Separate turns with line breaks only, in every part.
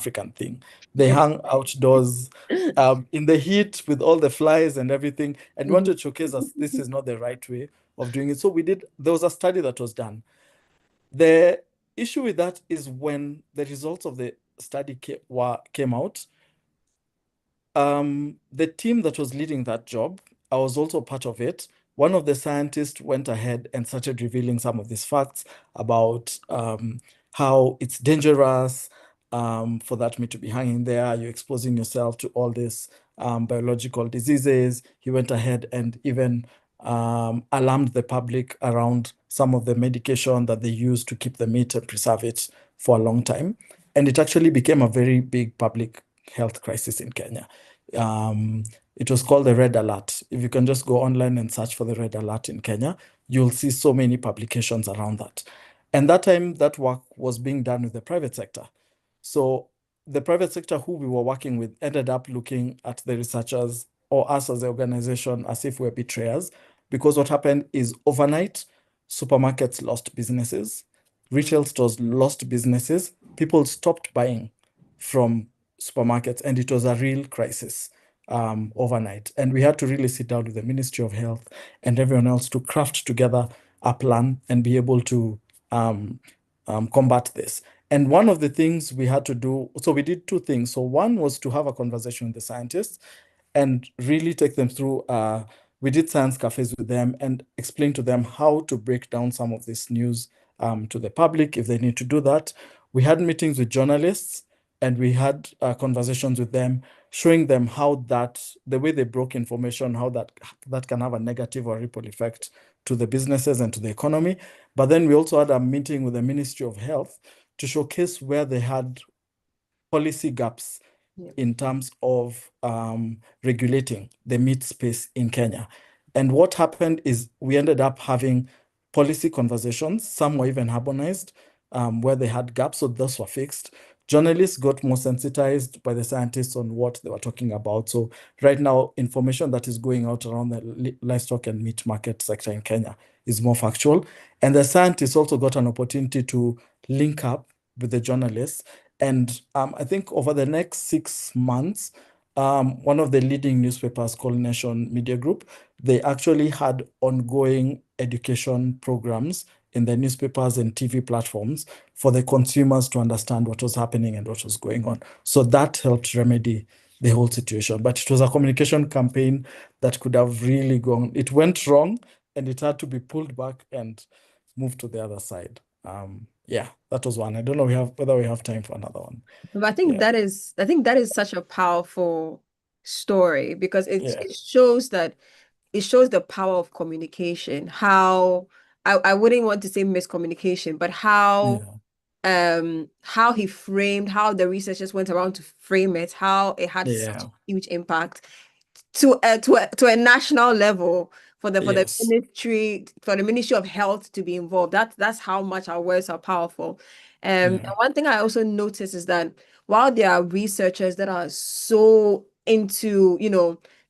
African thing. They hung outdoors in the heat with all the flies and everything, and wanted to showcase us this is not the right way of doing it. So there was a study that was done. The issue with that is when the results of the study came out, the team that was leading that job, I was also part of it. One of the scientists went ahead and started revealing some of these facts about how it's dangerous for that meat to be hanging there. You're exposing yourself to all these biological diseases. He went ahead and even alarmed the public around some of the medication that they use to keep the meat and preserve it for a long time. And it actually became a very big public health crisis in Kenya. It was called the Red Alert. If you can just go online and search for the Red Alert in Kenya, you'll see so many publications around that. And that time, that work was being done with the private sector. So the private sector who we were working with ended up looking at the researchers or us as the organization as if we're betrayers, because what happened is overnight, supermarkets lost businesses, retail stores lost businesses, people stopped buying from supermarkets, and it was a real crisis overnight. And we had to really sit down with the Ministry of Health and everyone else to craft together a plan and be able to combat this. And one of the things we had to do, so we did two things. So one was to have a conversation with the scientists and really take them through. We did science cafes with them and explain to them how to break down some of this news to the public if they need to do that. We had meetings with journalists and we had conversations with them, showing them how the way they broke information, how that can have a negative or ripple effect to the businesses and to the economy. But then we also had a meeting with the Ministry of Health to showcase where they had policy gaps in terms of regulating the meat space in Kenya. And what happened is we ended up having policy conversations. Some were even harmonized where they had gaps, so those were fixed. Journalists got more sensitized by the scientists on what they were talking about. So right now, information that is going out around the livestock and meat market sector in Kenya is more factual. And the scientists also got an opportunity to link up with the journalists. And I think over the next 6 months, one of the leading newspapers called Nation Media Group, they actually had ongoing education programs in the newspapers and TV platforms for the consumers to understand what was happening and what was going on. So that helped remedy the whole situation. But it was a communication campaign that could have really gone, it went wrong and it had to be pulled back and moved to the other side. Yeah, that was one. I don't know whether we have time for another one.
But I think
Yeah.
that is such a powerful story because
Yeah.
it shows the power of communication. How I wouldn't want to say miscommunication, but
Yeah.
how he framed, how the researchers went around to frame it, how it had such a
Yeah.
huge impact to a national level for the
Yes.
ministry for the Ministry of Health to be involved. That's how much our words are powerful. And
Yeah.
one thing I also noticed is that while there are researchers that are so into,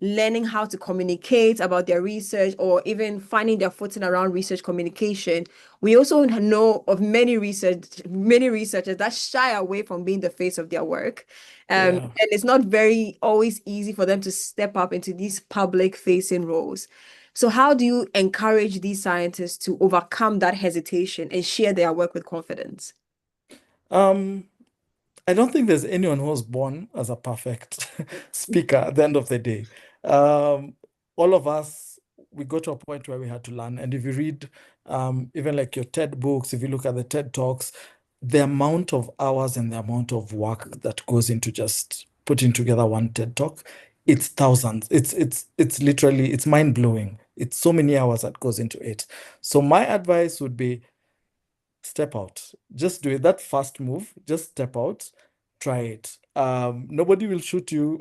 learning how to communicate about their research or even finding their footing around research communication, we also know of many researchers that shy away from being the face of their work.
Yeah.
And it's not very always easy for them to step up into these public facing roles. So how do you encourage these scientists to overcome that hesitation and share their work with confidence?
Um, I don't think there's anyone who was born as a perfect speaker at the end of the day. All of us, we got to a point where we had to learn. And if you read even like your TED books, if you look at the TED Talks, the amount of hours and the amount of work that goes into just putting together one TED Talk, it's thousands. It's literally, it's mind-blowing. It's so many hours that goes into it. So my advice would be step out. Just do it. That first move, just step out, try it. Nobody will shoot you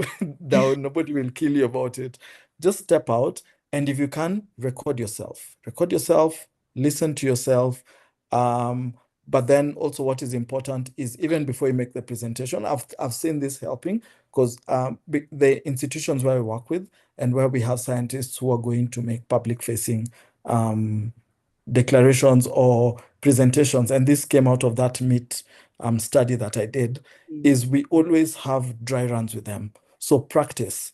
down, nobody will kill you about it. Just step out, and if you can, record yourself. Record yourself, listen to yourself. But then also what is important is even before you make the presentation, I've seen this helping because the institutions where we work with and where we have scientists who are going to make public facing declarations or presentations. And this came out of that meet study that I did,
Mm.
is we always have dry runs with them. So practice.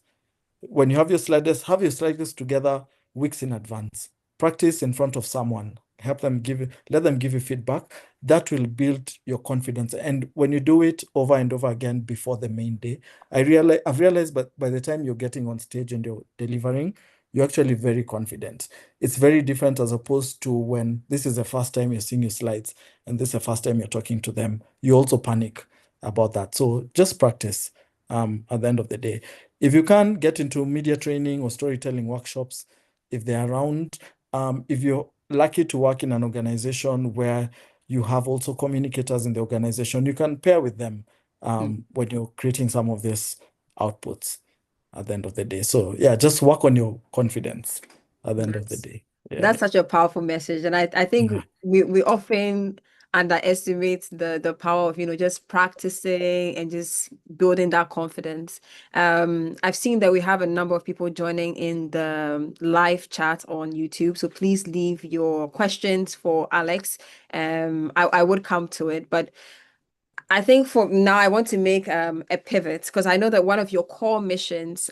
When you have your sliders together weeks in advance. Practice in front of someone. Let them give you feedback. That will build your confidence. And when you do it over and over again before the main day, I've realized, but by the time you're getting on stage and you're delivering, you're actually very confident. It's very different as opposed to when this is the first time you're seeing your slides and this is the first time you're talking to them. You also panic about that. So just practice at the end of the day. If you can get into media training or storytelling workshops, if they're around, if you're lucky to work in an organization where you have also communicators in the organization, you can pair with them
Mm.
when you're creating some of these outputs at the end of the day. So yeah, just work on your confidence at the end of the
That's
day. Yeah.
that's such a powerful message. And I think
Yeah.
we often underestimate the power of, just practicing and just building that confidence. I've seen that we have a number of people joining in the live chat on YouTube. So please leave your questions for Alex. I would come to it, but I think for now, I want to make a pivot because I know that one of your core missions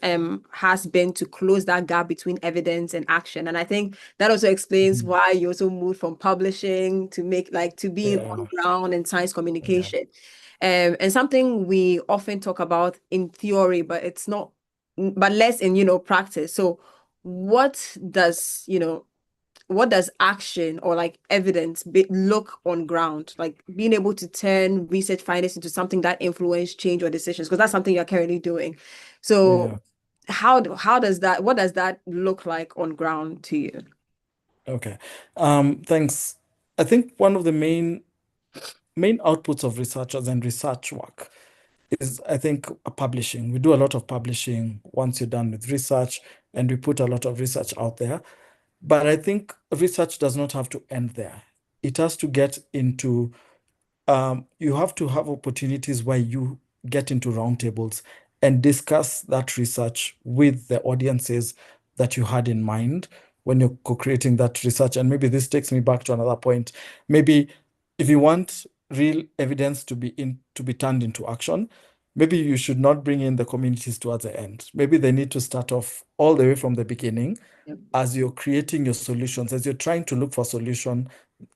has been to close that gap between evidence and action. And I think that also explains
Mhm.
why you also moved from publishing to to being on
Yeah.
ground in science
Yeah.
communication. And something we often talk about in theory, but it's not, but less in, practice. So what does, what does action or like evidence look on ground, like being able to turn research findings into something that influence change or decisions, because that's something you're currently doing. So
Yeah.
how does that, what does that look like on ground to you?
Okay. Thanks. I think one of the main outputs of researchers and research work is, I think, publishing. We do a lot of publishing once you're done with research, and we put a lot of research out there. But I think research does not have to end there. It has to get into you have to have opportunities where you get into roundtables and discuss that research with the audiences that you had in mind when you're co-creating that research. And maybe this takes me back to another point. Maybe if you want real evidence to be turned into action, maybe you should not bring in the communities towards the end. Maybe they need to start off all the way from the beginning
Yep.
as you're creating your solutions, as you're trying to look for solution.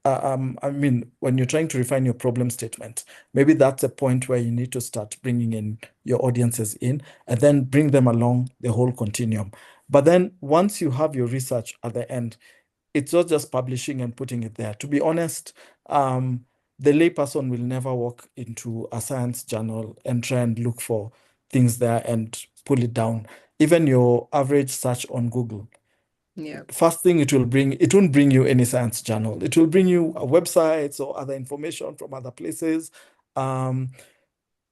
I mean, when you're trying to refine your problem statement, maybe that's a point where you need to start bringing in your audiences in and then bring them along the whole continuum. But then once you have your research at the end, it's not just publishing and putting it there. To be honest, the layperson will never walk into a science journal and try and look for things there and pull it down. Even your average search on Google,
Yeah.
first thing it won't bring you any science journal. It will bring you websites or other information from other places. Um,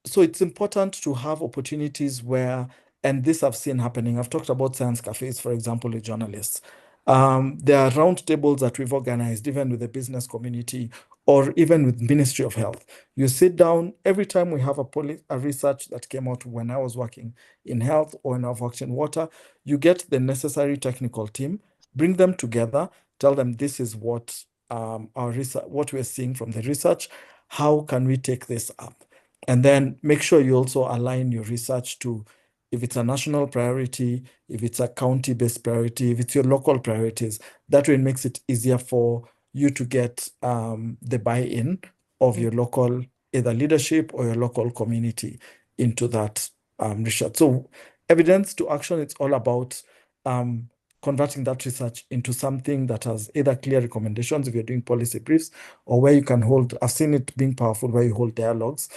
so it's important to have opportunities where, and this I've seen happening. I've talked about science cafes, for example, with journalists. There are roundtables that we've organized, even with the business community or even with Ministry of Health. You sit down every time we have a research that came out when I was working in health or when I've worked in water. You get the necessary technical team, bring them together, tell them this is what our research, what we're seeing from the research. How can we take this up? And then make sure you also align your research to if it's a national priority, if it's a county-based priority, if it's your local priorities. That way it makes it easier for you to get the buy-in of
Mm.
your local, either leadership or your local community into that research. So evidence to action, it's all about um, converting that research into something that has either clear recommendations if you're doing policy briefs, or where you can hold, I've seen it being powerful, where you hold dialogues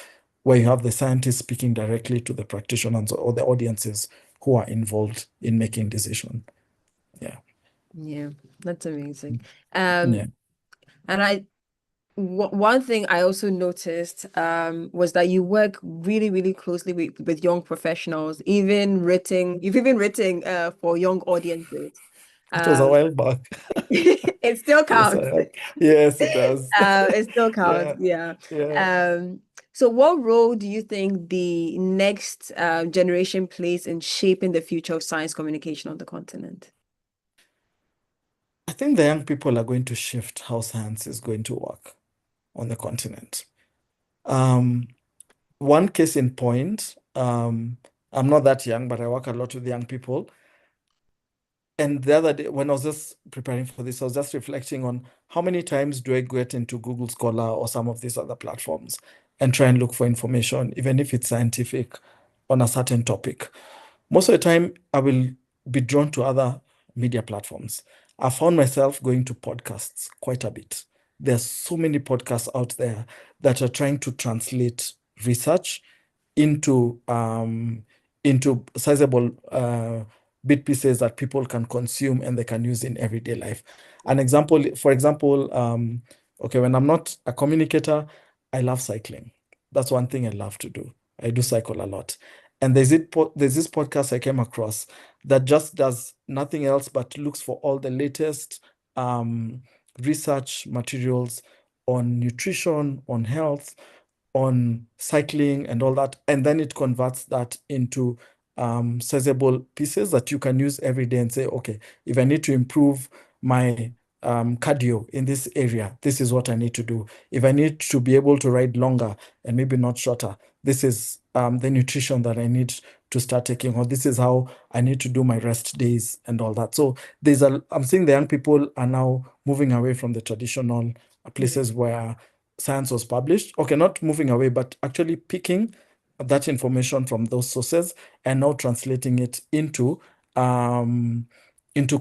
where you have the scientists speaking directly to the practitioners or the audiences who are involved in making decision. Yeah.
Yeah, that's amazing. Um,
Yeah.
and one thing I also noticed was that you work really, really closely with young professionals, you've even written for young audiences.
It was a
Um,
while back.
it still
Yes, I
counts.
have. Yes, it does.
It still counts,
Yeah.
yeah.
Yeah.
Um, so what role do you think the next generation plays in shaping the future of science communication on the continent?
I think the young people are going to shift how science is going to work on the continent. Um, One case in point, I'm not that young, but I work a lot with young people. And the other day, when I was just preparing for this, I was just reflecting on how many times do I get into Google Scholar or some of these other platforms and try and look for information, even if it's scientific, on a certain topic. Most of the time, I will be drawn to other media platforms. I found myself going to podcasts quite a bit. There's so many podcasts out there that are trying to translate research into sizable bit pieces that people can consume and they can use in everyday life. An example, for example, okay, when I'm not a communicator, I love cycling. That's one thing I love to do. I do cycle a lot. And there's this podcast I came across that just does nothing else but looks for all the latest research materials on nutrition, on health, on cycling and all that, and then it converts that into sizable pieces that you can use every day and say, okay, if I need to improve my cardio in this area, this is what I need to do. If I need to be able to ride longer and maybe not shorter, this is the nutrition that I need to start taking, or this is how I need to do my rest days and all that. So I'm seeing the young people are now moving away from the traditional
Yeah.
places where science was published. Okay, not moving away, but actually picking that information from those sources and now translating it into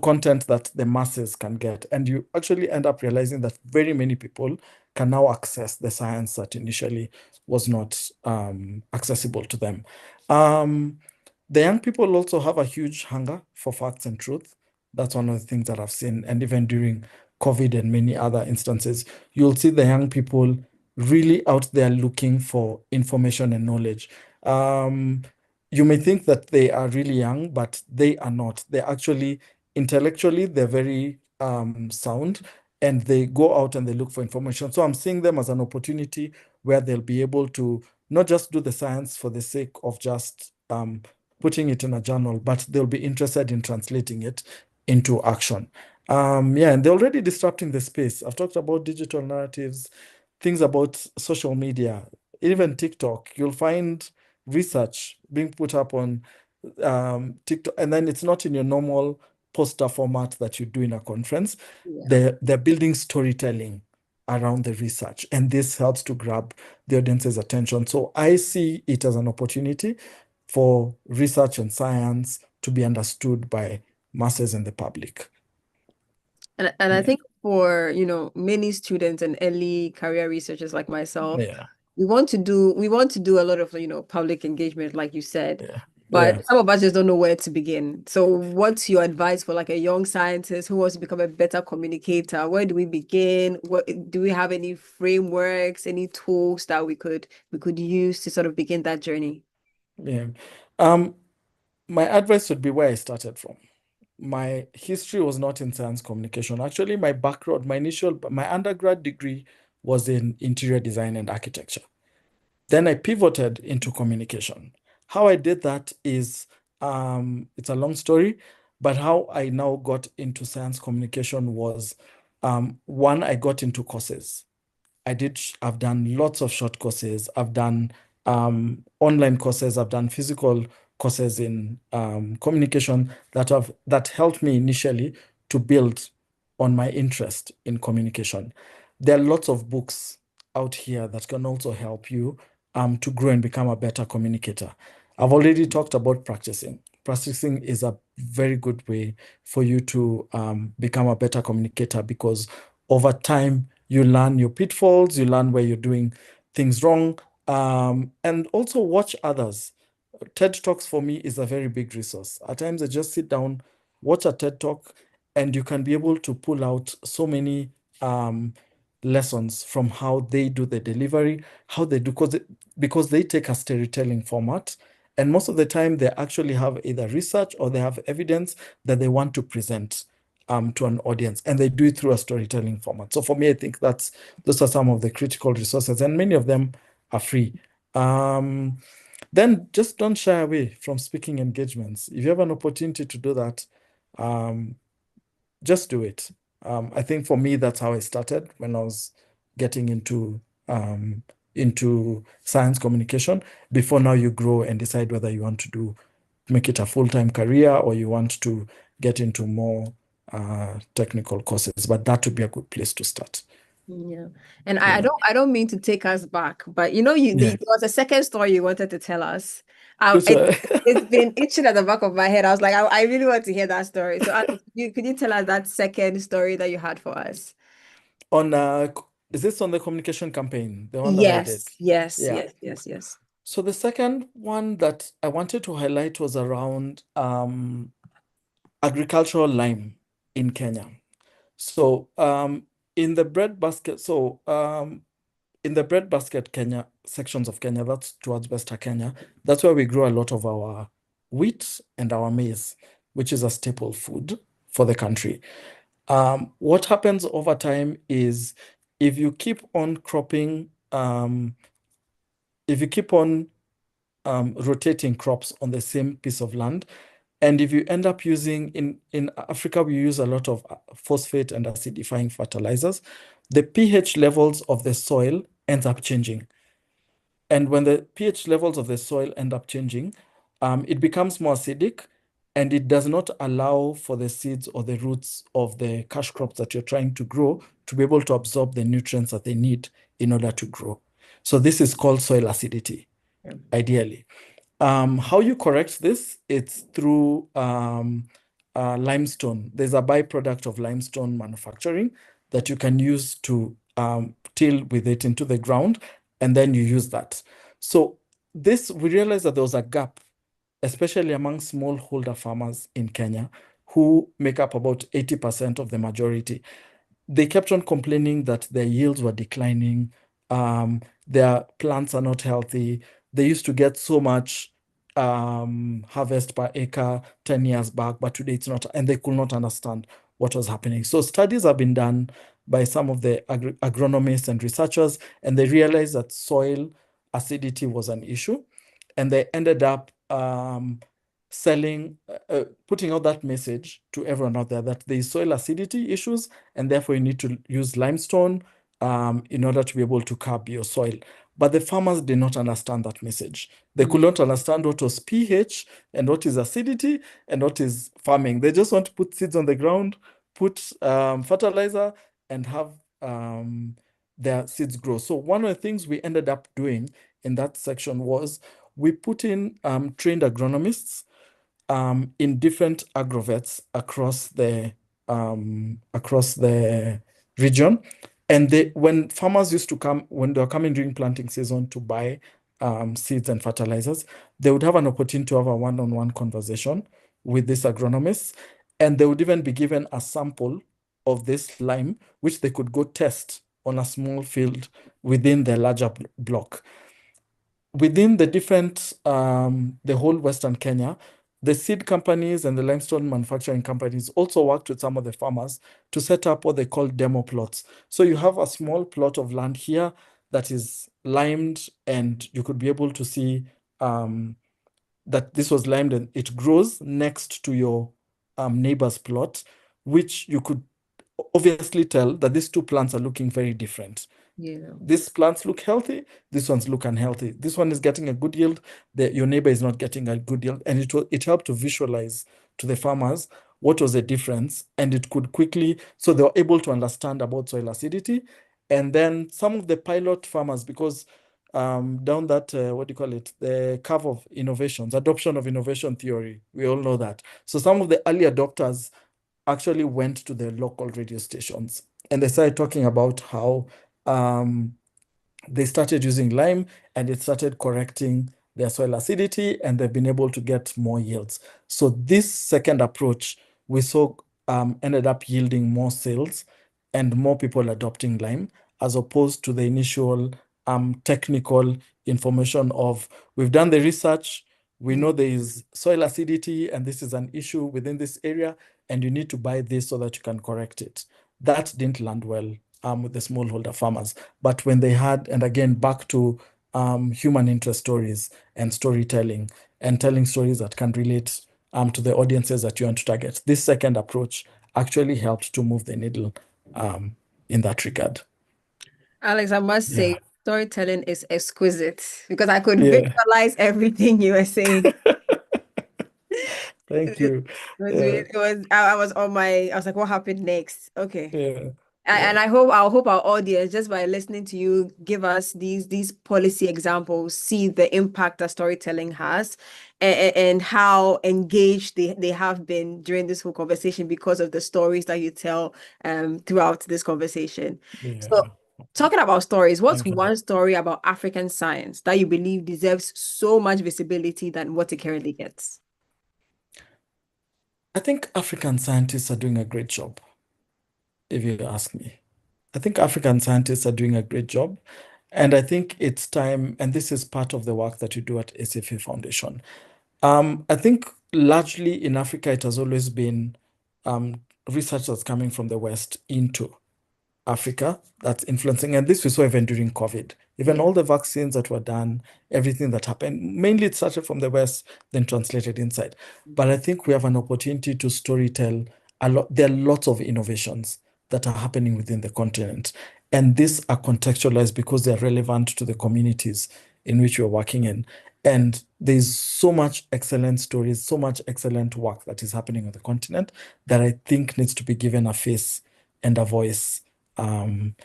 content that the masses can get. And you actually end up realizing that very many people can now access the science that initially was not accessible to them. Um, the young people also have a huge hunger for facts and truth. That's one of the things that I've seen. And even during COVID and many other instances, you'll see the young people really out there looking for information and knowledge. Um, you may think that they are really young, but they are not. They're actually intellectually, they're very sound, and they go out and they look for information. So I'm seeing them as an opportunity where they'll be able to not just do the science for the sake of just putting it in a journal, but they'll be interested in translating it into action. Yeah, and they're already disrupting the space. I've talked about digital narratives, things about social media, even TikTok. You'll find research being put up on TikTok, and then it's not in your normal poster format that you do in a conference.
Yeah.
They're building storytelling around the research, and this helps to grab the audience's attention. So I see it as an opportunity for research and science to be understood by masses and the public.
And I
Yeah.
think for, many students and early career researchers like myself,
Yeah.
we want to do a lot of, public engagement, like you said,
Yeah. Yeah.
but some of us just don't know where to begin. So what's your advice for like a young scientist who wants to become a better communicator? Where do we begin? What do we have any frameworks, any tools that we could use to sort of begin that journey?
Yeah. Um, my advice would be where I started from. My history was not in science communication. Actually, my undergrad degree was in interior design and architecture. Then I pivoted into communication. How I did that is, it's a long story, but how I now got into science communication was, one, I got into courses. I've done lots of short courses. I've done online courses. I've done physical courses in communication that helped me initially to build on my interest in communication. There are lots of books out here that can also help you to grow and become a better communicator. I've already talked about practicing. Practicing is a very good way for you to become a better communicator, because over time you learn your pitfalls, you learn where you're doing things wrong, and also watch others. TED Talks for me is a very big resource. At times I just sit down, watch a TED Talk, and you can be able to pull out so many lessons from how they do the delivery, how they do, because they take a storytelling format. And most of the time, they actually have either research or they have evidence that they want to present to an audience, and they do it through a storytelling format. So for me, I think those are some of the critical resources, and many of them are free. Um, then just don't shy away from speaking engagements. If you have an opportunity to do that, um, just do it. I think for me, that's how I started when I was getting into into science communication before now you grow and decide whether you want to make it a full-time career or you want to get into more technical courses. But that would be a good place to start.
Yeah. And I
Yeah.
don't mean to take us back, but
Yeah.
there was a second story you wanted to tell us.
Which,
It's been itching at the back of my head. I was like, I really want to hear that story. So Alex, could you tell us that second story that you had for us?
on is this on the communication campaign, the one that I did?
Yes, yes,
Yeah.
yes, yes, yes.
So the second one that I wanted to highlight was around agricultural lime in Kenya. So in the breadbasket, in the breadbasket Kenya sections of Kenya, that's towards Western Kenya, that's where we grow a lot of our wheat and our maize, which is a staple food for the country. What happens over time is if you keep on cropping, if you keep on rotating crops on the same piece of land, and if you end up using in Africa, we use a lot of phosphate and acidifying fertilizers, the pH levels of the soil ends up changing. And when the pH levels of the soil end up changing, it becomes more acidic and it does not allow for the seeds or the roots of the cash crops that you're trying to grow to be able to absorb the nutrients that they need in order to grow. So this is called soil acidity,
Yeah.
ideally. How you correct this? It's through limestone. There's a byproduct of limestone manufacturing that you can use to till with it into the ground, and then you use that. So we realized that there was a gap, especially among smallholder farmers in Kenya, who make up about 80% of the majority. They kept on complaining that their yields were declining, their plants are not healthy. They used to get so much harvest per acre 10 years back, but today it's not, and they could not understand what was happening. So studies have been done by some of the agronomists and researchers, and they realized that soil acidity was an issue, and they ended up putting out that message to everyone out there that there is soil acidity issues, and therefore you need to use limestone in order to be able to curb your soil. But the farmers did not understand that message. They could not understand what was pH and what is acidity and what is farming. They just want to put seeds on the ground, put fertilizer, and have their seeds grow. So one of the things we ended up doing in that section was we put in trained agronomists in different agrovets across the region. And when farmers used to come, when they were coming during planting season to buy seeds and fertilizers, they would have an opportunity to have a one-on-one conversation with these agronomists. And they would even be given a sample of this lime, which they could go test on a small field within the larger block. Within the whole Western Kenya, the seed companies and the limestone manufacturing companies also worked with some of the farmers to set up what they call demo plots. So you have a small plot of land here that is limed, and you could be able to see that this was limed and it grows next to your neighbor's plot, which you could obviously tell that these two plants are looking very different.
Yeah.
These plants look healthy, these ones look unhealthy. This one is getting a good yield, your neighbor is not getting a good yield. And it helped to visualize to the farmers what was the difference. And it could quickly, so they were able to understand about soil acidity. And then some of the pilot farmers, because down that, what do you call it, the curve of innovations, adoption of innovation theory, we all know that. So some of the early adopters actually went to the local radio stations and they started talking about how they started using lime and it started correcting their soil acidity and they've been able to get more yields. So this second approach we saw ended up yielding more sales and more people adopting lime as opposed to the initial technical information of we've done the research, we know there is soil acidity and this is an issue within this area and you need to buy this so that you can correct it. That didn't land well with the smallholder farmers. But when they had, and again, back to human interest stories and storytelling and telling stories that can relate to the audiences that you want to target, this second approach actually helped to move the needle in that regard.
Alex, I must say,
Yeah.
storytelling is exquisite because I could
Yeah.
visualize everything you were saying.
Thank
It
you.
was,
Yeah.
it was, I was on my, I was like, what happened next? Okay.
Yeah.
And
Yeah.
I hope our audience, just by listening to you give us these policy examples, see the impact that storytelling has and how engaged they have been during this whole conversation because of the stories that you tell throughout this conversation. So
Yeah.
talking about stories, what's
Thank you.
one story about African science that you believe deserves so much visibility than what it currently gets?
I think African scientists are doing a great job, if you ask me. I think African scientists are doing a great job. And I think it's time, and this is part of the work that you do at SFA Foundation. I think largely in Africa, it has always been research that's coming from the West into Africa that's influencing. And this we saw even during COVID. Even
Yeah.
all the vaccines that were done, everything that happened, mainly it started from the West, then translated inside. But I think we have an opportunity to storytell a lot. There are lots of innovations that are happening within the continent. And these are contextualized because they're relevant to the communities in which we're working in. And there's so much excellent stories, so much excellent work that is happening on the continent that I think needs to be given a face and a voice um,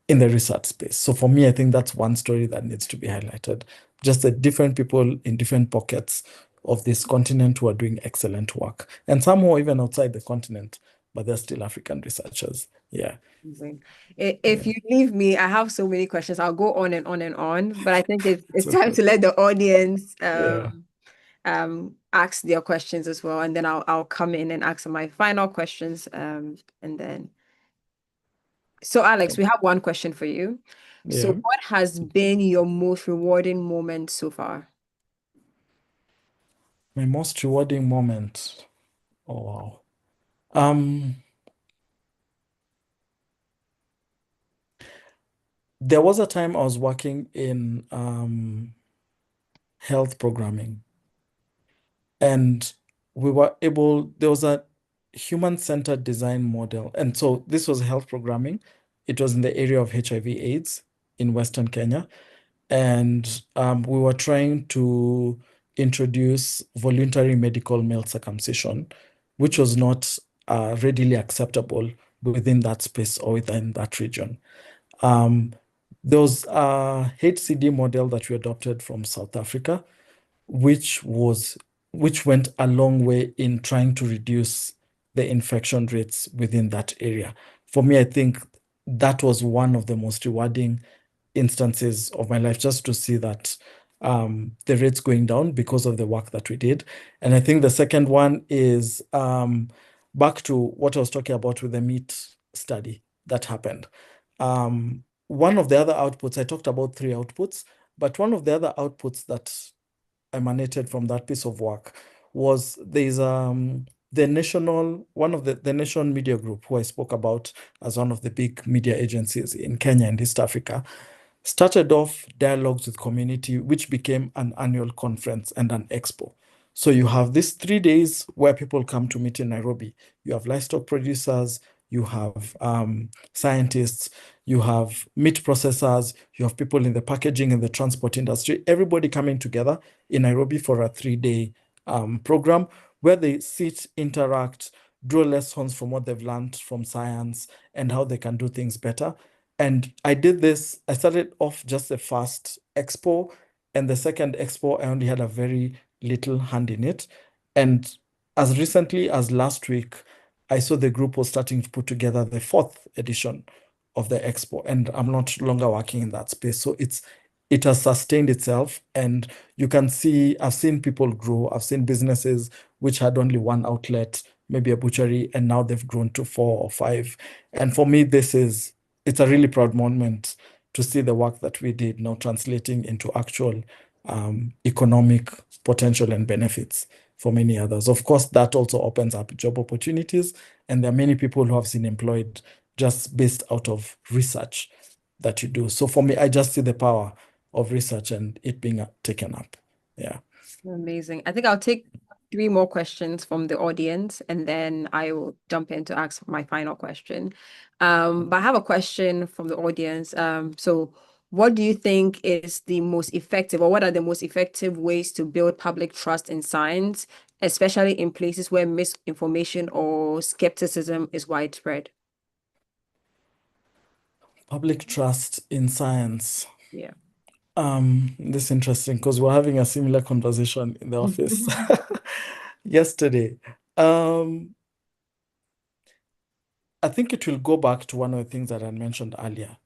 in the research space. So for me, I think that's one story that needs to be highlighted. Just the different people in different pockets of this continent who are doing excellent work, and some who are even outside the continent, but they're still African researchers. Yeah,
Amazing. If
yeah,
you leave me, I have so many questions. I'll go on and on and on, but I think
it's
it's time
okay.
to let the audience
Yeah,
ask their questions as well, and then I'll come in and ask my final questions. And then so Alex, we have one question for you. So
yeah.
what has been your most rewarding moment so far?
My most rewarding moment. Oh wow. Um, there was a time I was working in health programming. And we were able, there was a human-centered design model. And so this was health programming. It was in the area of HIV/AIDS in Western Kenya. And we were trying to introduce voluntary medical male circumcision, which was not readily acceptable within that space or within that region. Um, there was a HCD model that we adopted from South Africa, which was which went a long way in trying to reduce the infection rates within that area. For me, I think that was one of the most rewarding instances of my life, just to see that the rates going down because of the work that we did. And I think the second one is back to what I was talking about with the meat study that happened. One of the other outputs, I talked about three outputs, but one of the other outputs that emanated from that piece of work was there's the national one of the nation media group who I spoke about as one of the big media agencies in Kenya and East Africa started off dialogues with community, which became an annual conference and an expo. So you have these 3 days where people come to meet in Nairobi. You have livestock producers, you have scientists, you have meat processors, you have people in the packaging and the transport industry, everybody coming together in Nairobi for a 3 day program where they sit, interact, draw lessons from what they've learned from science and how they can do things better. And I did this, I started off just the first expo, and the second expo, I only had a very little hand in it. And as recently as last week, I saw the group was starting to put together the fourth edition of the expo, and I'm not longer working in that space. So it has sustained itself, and you can see I've seen people grow. I've seen businesses which had only one outlet, maybe a butchery, and now they've grown to 4 or 5. And for me, it's a really proud moment to see the work that we did now translating into actual economic potential and benefits for many others. Of course, that also opens up job opportunities, and there are many people who have been employed just based out of research that you do. So for me, I just see the power of research and it being taken up. Yeah.
Amazing. I think I'll take three more questions from the audience and then I will jump in to ask my final question. But I have a question from the audience. So what do you think is the most effective, or what are the most effective ways to build public trust in science, especially in places where misinformation or skepticism is widespread?
Public trust in science.
Yeah.
This is interesting because we're having a similar conversation in the office yesterday. Um, I think it will go back to one of the things that I mentioned earlier,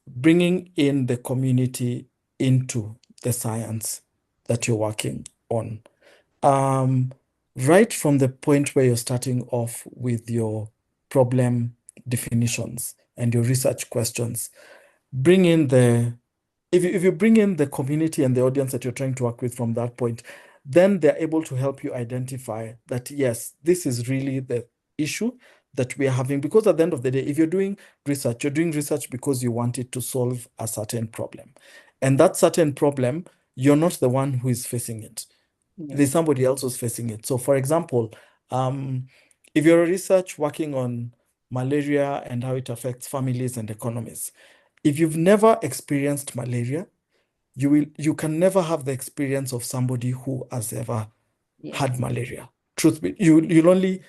bringing in the community into the science that you're working on. Um, right from the point where you're starting off with your problem definitions and your research questions, bring in the if you bring in the community and the audience that you're trying to work with from that point, then they're able to help you identify that, yes, this is really the issue that we are having. Because at the end of the day, if you're doing research because you want it to solve a certain problem. And that certain problem, you're not the one who is facing it.
Yeah.
There's somebody else who's facing it. So, for example, if you're a research working on malaria and how it affects families and economies, if you've never experienced malaria, you can never have the experience of somebody who has ever
Yeah.
had malaria. Truth be, you'll only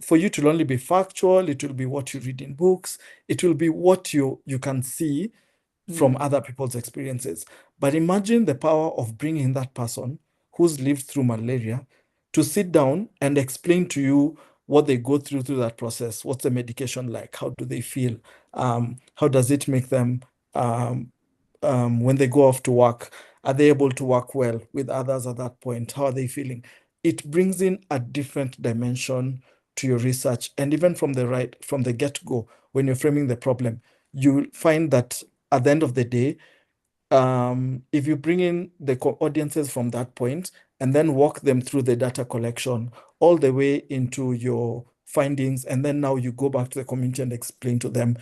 for you to only be factual, it will be what you read in books, it will be what you can see
Mm.
from other people's experiences. But imagine the power of bringing that person who's lived through malaria to sit down and explain to you what they go through that process. What's the medication like? How do they feel? How does it make them um, when they go off to work? Are they able to work well with others at that point? How are they feeling? It brings in a different dimension to your research. And even from the get-go, when you're framing the problem, you find that at the end of the day, if you bring in the audiences from that point and then walk them through the data collection all the way into your findings, and then now you go back to the community and explain to them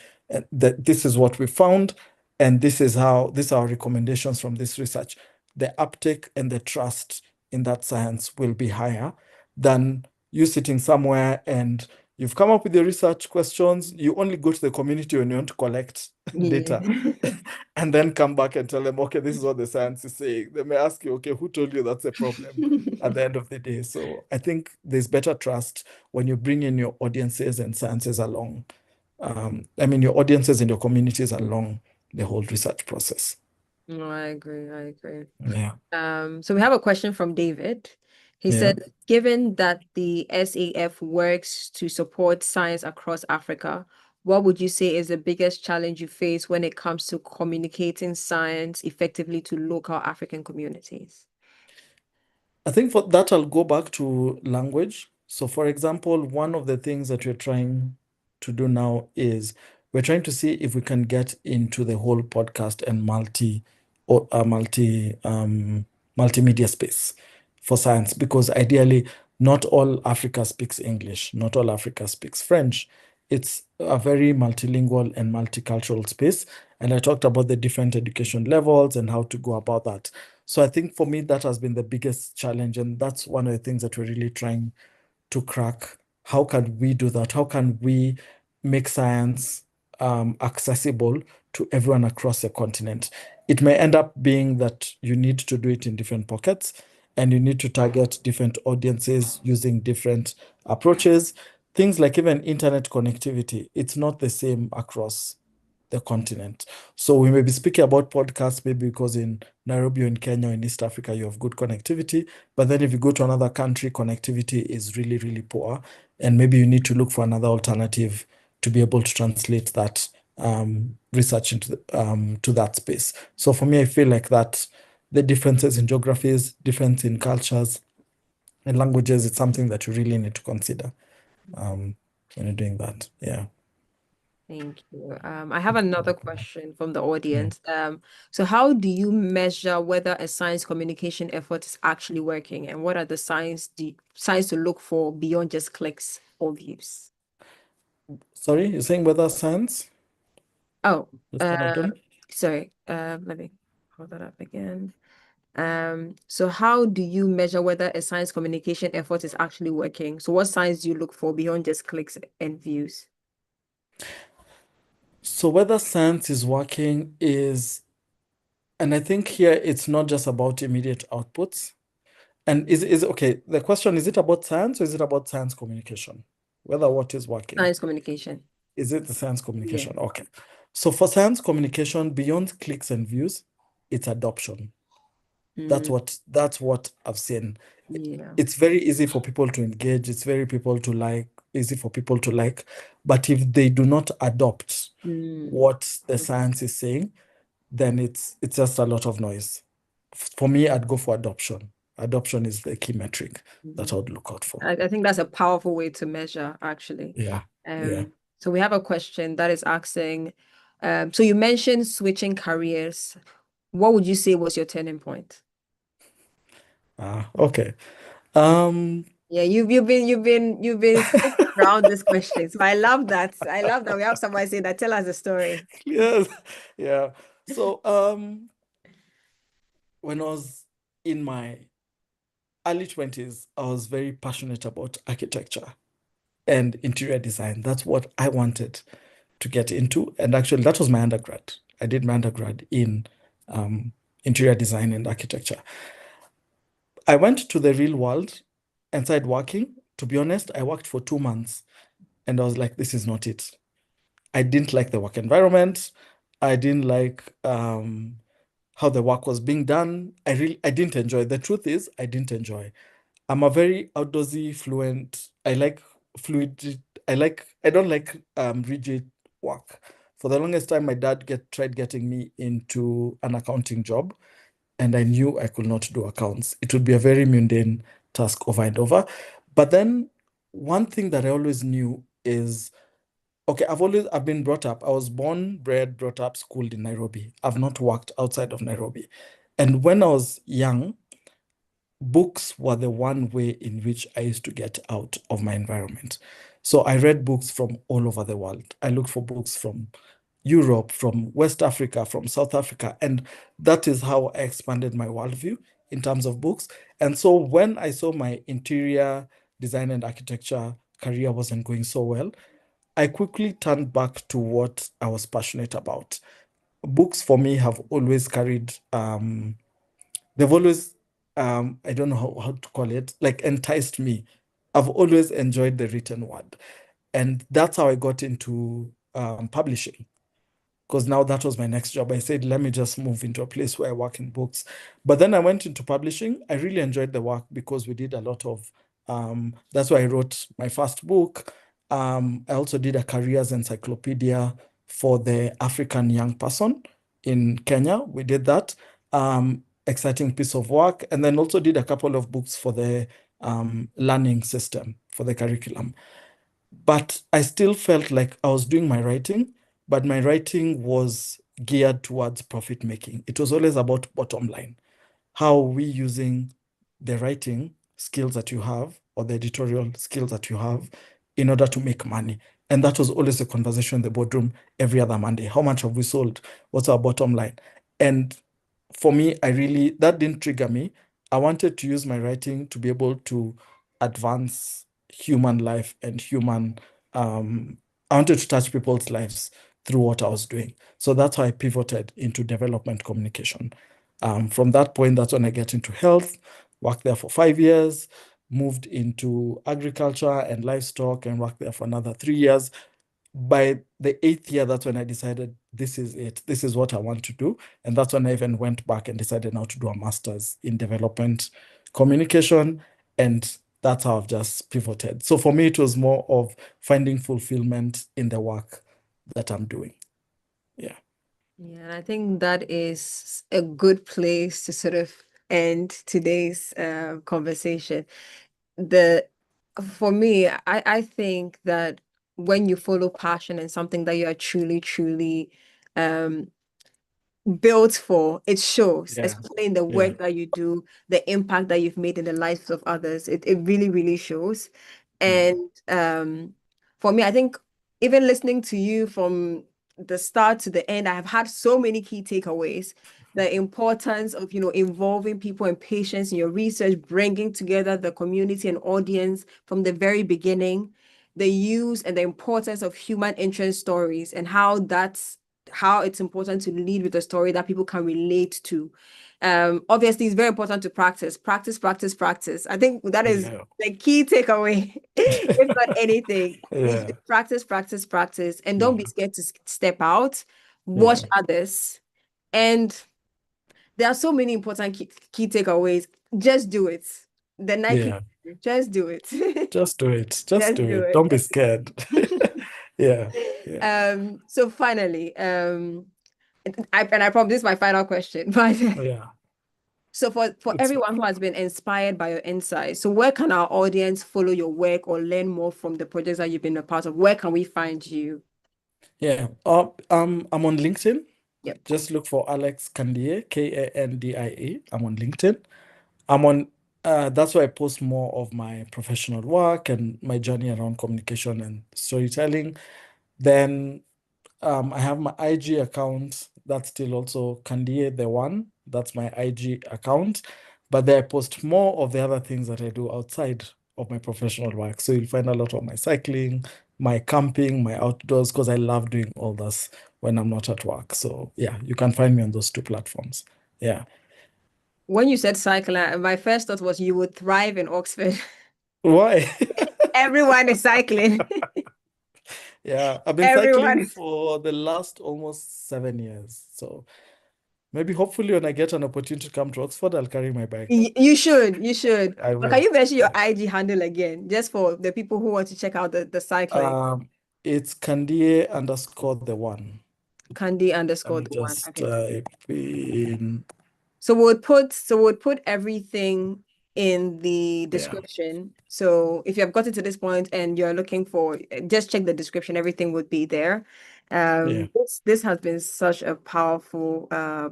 that this is what we found, and these are our recommendations from this research, the uptake and the trust in that science will be higher than you sitting somewhere and you've come up with your research questions. You only go to the community when you want to collect data
Yeah.
and then come back and tell them, okay, this is what the science is saying. They may ask you, okay, who told you that's a problem at the end of the day? So I think there's better trust when you bring in your audiences and sciences along. Your audiences and your communities along the whole research process.
No, I agree. I agree.
Yeah.
So we have a question from David. He
Yeah.
said, given that the SAF works to support science across Africa, what would you say is the biggest challenge you face when it comes to communicating science effectively to local African communities?
I think for that, I'll go back to language. So, for example, one of the things that we're trying to do now is we're trying to see if we can get into the whole podcast and multimedia space for science, because ideally, not all Africa speaks English, not all Africa speaks French. It's a very multilingual and multicultural space. And I talked about the different education levels and how to go about that. So I think for me, that has been the biggest challenge. And that's one of the things that we're really trying to crack. How can we do that? How can we make science accessible to everyone across the continent? It may end up being that you need to do it in different pockets and you need to target different audiences using different approaches. Things like even internet connectivity, it's not the same across the continent. So we may be speaking about podcasts, maybe because in Nairobi or in Kenya or in East Africa, you have good connectivity. But then if you go to another country, connectivity is really, really poor. And maybe you need to look for another alternative to be able to translate that research to that space. So for me, I feel like that the differences in geographies, difference in cultures and languages, it's something that you really need to consider when you're doing that. Yeah.
Thank you. I have another question from the
Yeah.
audience. So how do you measure whether a science communication effort is actually working, and what are the signs to look for beyond just clicks or views?
Sorry, you're saying whether science
Oh,
is one of
uh,
them?
sorry. Let me hold that up again. So how do you measure whether a science communication effort is actually working? So what signs do you look for beyond just clicks and views?
So whether science is working is And I think here it's not just about immediate outputs. And is okay, the question, is it about science or is it about science communication? Whether what is working.
Science communication.
Is it the science
Yeah.
communication? Okay. So for science communication, beyond clicks and views, it's adoption.
Mm,
That's what I've seen.
yeah.
It's very easy for people to engage, it's very people to like, easy for people to like. But if they do not adopt
Mm,
what the science is saying, then it's just a lot of noise. For me, I'd go for adoption. Adoption is the key metric that I
mhm.
would look out for.
I think that's a powerful way to measure, actually.
Yeah. Yeah.
So we have a question that is asking, so you mentioned switching careers. What would you say was your turning point?
Okay. Um,
Yeah, you've been skirting around this question. So I love that. I love that we have somebody say that. Tell us a story.
yes. Yeah. So, when I was in my early 20s, I was very passionate about architecture and interior design. That's what I wanted to get into. And actually, that was my undergrad. I did my undergrad in um, interior design and architecture. I went to the real world and started working. To be honest, I worked for 2 months and I was like, this is not it. I didn't like the work environment. I didn't like how the work was being done. I didn't enjoy. The truth is, I didn't enjoy. I'm a very outdoorsy, fluent. I like fluid. I don't like rigid work. For the longest time, my dad tried getting me into an accounting job, and I knew I could not do accounts. It would be a very mundane task over and over. But then one thing that I always knew is, okay, I've been brought up. I was born, bred, brought up, schooled in Nairobi. I've not worked outside of Nairobi. And when I was young, books were the one way in which I used to get out of my environment. So I read books from all over the world. I looked for books from Europe, from West Africa, from South Africa. And that is how I expanded my worldview in terms of books. And so when I saw my interior design and architecture career wasn't going so well, I quickly turned back to what I was passionate about. Books for me have always carried they've always I don't know how to call it, like enticed me. I've always enjoyed the written word, and that's how I got into publishing, because now that was my next job. I said, let me just move into a place where I work in books. But then I went into publishing. I really enjoyed the work because we did a lot of, that's why I wrote my first book. I also did a careers encyclopedia for the African young person in Kenya. We did that. Exciting piece of work. And then also did a couple of books for the learning system, for the curriculum. But I still felt like I was doing my writing, but my writing was geared towards profit making. It was always about bottom line. How are we using the writing skills that you have or the editorial skills that you have in order to make money? And that was always a conversation in the boardroom every other Monday. How much have we sold? What's our bottom line? And for me, that didn't trigger me. I wanted to use my writing to be able to advance human life and I wanted to touch people's lives through what I was doing. So that's how I pivoted into development communication. From that point, that's when I get into health, worked there for 5 years, moved into agriculture and livestock and worked there for another 3 years. By the 8th year, that's when I decided this is it. This is what I want to do. And that's when I even went back and decided now to do a master's in development communication. And that's how I've just pivoted. So for me, it was more of finding fulfillment in the work that I'm doing. Yeah.
Yeah, and I think that is a good place to sort of end today's conversation. The For me, I think that when you follow passion and something that you are truly um built for, it shows,
Yeah.
especially in the
Yeah.
work that you do, the impact that you've made in the lives of others. It really shows.
Mm.
And for me, I think even listening to you from the start to the end, I have had so many key takeaways. The importance of, involving people and patients in your research, bringing together the community and audience from the very beginning, the use and the importance of human interest stories and how that's how it's important to lead with a story that people can relate to. Obviously, it's very important to practice. I think that is
Yeah.
the key takeaway, if not anything, is
Yeah.
practice, and don't be
Yeah.
scared to step out, watch
Yeah.
others, and there are so many important key takeaways. Just do it. The Nike,
Yeah.
just do it.
Just do it. Just
Just
do
do
it.
it.
Don't be scared. Yeah. Yeah.
So finally, I promise this is my final question, but
Yeah.
so for
It's
everyone who has been inspired by your insights, so where can our audience follow your work or learn more from the projects that you've been a part of? Where can we find you?
yeah. I'm on LinkedIn.
Yep.
Just look for Alex Kandie, Kandie. I'm on LinkedIn. I'm on that's where I post more of my professional work and my journey around communication and storytelling. Then I have my IG account. That's still also Kandie the one. That's my IG account. But there I post more of the other things that I do outside of my professional work. So you'll find a lot of my cycling, my camping, my outdoors, because I love doing all this when I'm not at work. So yeah, you can find me on those two platforms. Yeah.
When you said cycling, my first thought was you would thrive in Oxford.
Why?
Everyone is cycling.
Yeah, I've been cycling
Everyone.
for the last almost 7 years. So maybe hopefully when I get an opportunity to come to Oxford, I'll carry my bike.
You should. You should.
I
But can
will.
you mention your
Yeah.
IG handle again, just for the people who want to check out the cycling?
It's Kandie underscore the one.
Candy
Let
underscore
me
the one.
just
Okay.
type in.
So we'll put everything in the
Yeah,
description. So if you have gotten to this point and you're looking for, just check the description. Everything would be there.
yeah,
This has been such a powerful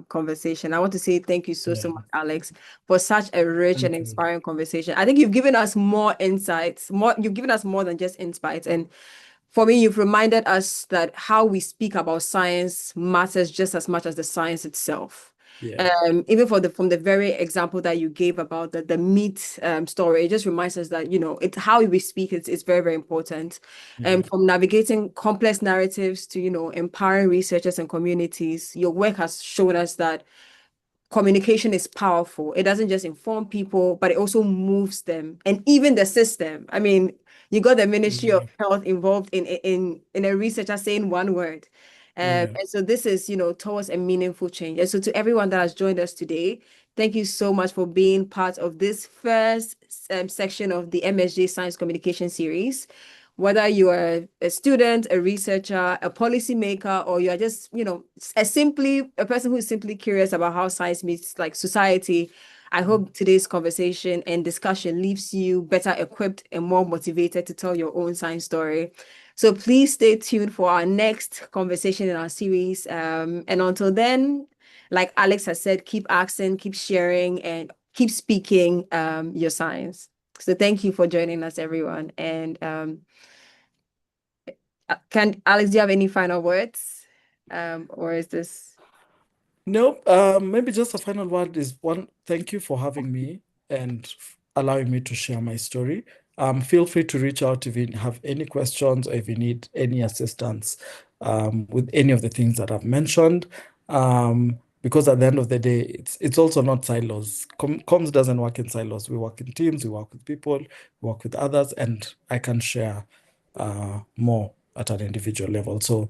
conversation. I want to say thank you so
yeah.
much, Alex, for such a rich and
Thank you.
inspiring conversation. I think you've given us more insights, you've given us more than just insights. And for me, you've reminded us that how we speak about science matters just as much as the science itself.
Yeah,
Even from the very example that you gave about the meat story, it just reminds us that it's how we speak is very, very important.
yeah,
And from navigating complex narratives to empowering researchers and communities, your work has shown us that communication is powerful. It doesn't just inform people, but it also moves them and even the system. I mean, you got the Ministry of
yeah,
Health involved in a researcher saying one word.
yeah.
And so this is, towards a meaningful change. And so to everyone that has joined us today, thank you so much for being part of this first section of the MSJ Science Communication series. Whether you are a student, a researcher, a policymaker, or you are just, a person who is simply curious about how science meets like society, I hope today's conversation and discussion leaves you better equipped and more motivated to tell your own science story. So please stay tuned for our next conversation in our series. And until then, like Alex has said, keep asking, keep sharing, and keep speaking your science. So thank you for joining us, everyone. And can Alex, do you have any final words? Or is this
No, maybe just a final word is one, thank you for having me and allowing me to share my story. Feel free to reach out if you have any questions or if you need any assistance with any of the things that I've mentioned. Because at the end of the day, it's also not silos. Comms doesn't work in silos. We work in teams, we work with people, we work with others, and I can share more at an individual level. So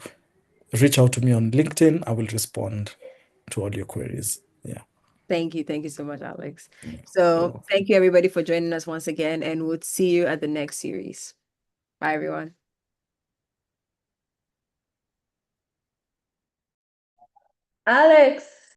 reach out to me on LinkedIn. I will respond to all your queries. Yeah.
Thank you. Thank you so much, Alex.
Yeah. You're
So
welcome.
thank you everybody for joining us once again, and we'll see you at the next series. Bye, everyone. Alex.